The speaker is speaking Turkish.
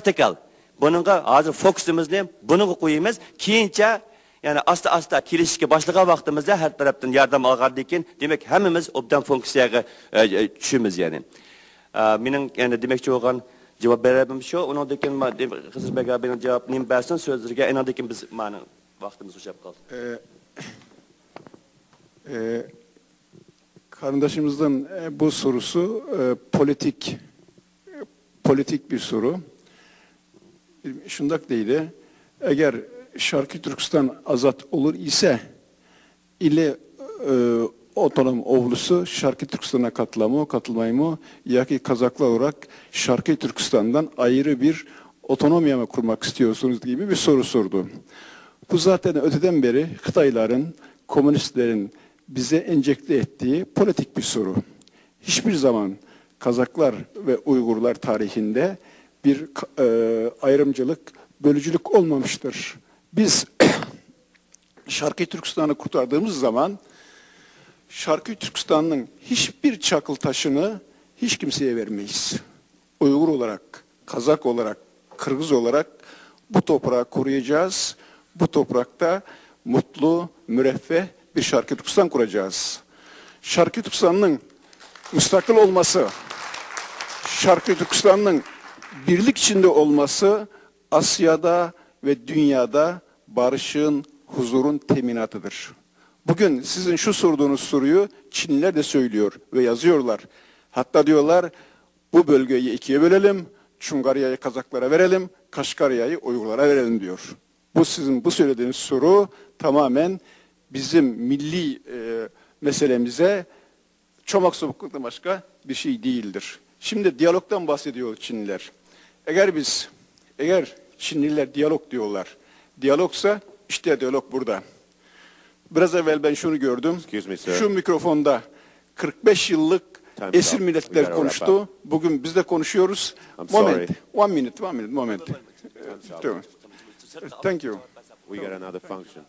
vertikal. Bununla hazır fokusimizni bununla koyuymiz. Keyinçe yani asta kelishishga boshlagan vaqtimizda har tarafdan yordam olgandan keyin demak hammamiz obdan funksiyaga tushamiz yani. Mening yani demoqchi bo'lgan javob berabim shu. Undan keyin Xizrbek abining javobini bersin so'zlarga. Undan keyin biz mani vaqtimiz o'shab qoldi. Kardeşimizden bu sorusu politik bir soru. Şundak deydi. Eğer Şarkı Türkistan azat olur ise ile otonom ovlusu Şarkı Türkistan'a katılmayı mı ya ki Kazaklar olarak Şarkı Türkistan'dan ayrı bir otonomiya mı kurmak istiyorsunuz gibi bir soru sordu. Bu zaten öteden beri Xitayların, komünistlerin bize enjekte ettiği politik bir soru. Hiçbir zaman Kazaklar ve Uygurlar tarihinde bir ayrımcılık, bölücülük olmamıştır. Biz Şarkı Türkistan'ı kurtardığımız zaman Şarkı Türkistan'ın hiçbir çakıl taşını hiç kimseye vermeyiz. Uygur olarak, Kazak olarak, Kırgız olarak bu toprağı koruyacağız. Bu toprakta mutlu, müreffeh bir Şarkı Türkistan kuracağız. Şarkı Türkistan'ın müstakil olması, Şarkı Türkistan'ın birlik içinde olması Asya'da ve dünyada barışın, huzurun teminatıdır. Bugün sizin şu sorduğunuz soruyu Çinliler de söylüyor ve yazıyorlar. Hatta diyorlar bu bölgeyi ikiye bölelim, Çungarya'yı Kazaklara verelim, Kaşgarya'yı Uygurlara verelim diyor. Bu sizin bu söylediğiniz soru tamamen bizim milli meselemize çomak soğuklıktan başka bir şey değildir. Şimdi diyalogdan bahsediyor Çinliler. Eğer Çinliler diyalog diyorlar. Diyalogsa işte diyalog burada. Biraz evvel ben şunu gördüm. Şu mikrofonda 45 yıllık esir milletler konuştu. Bugün biz de konuşuyoruz. One minute. Thank you. We got another function.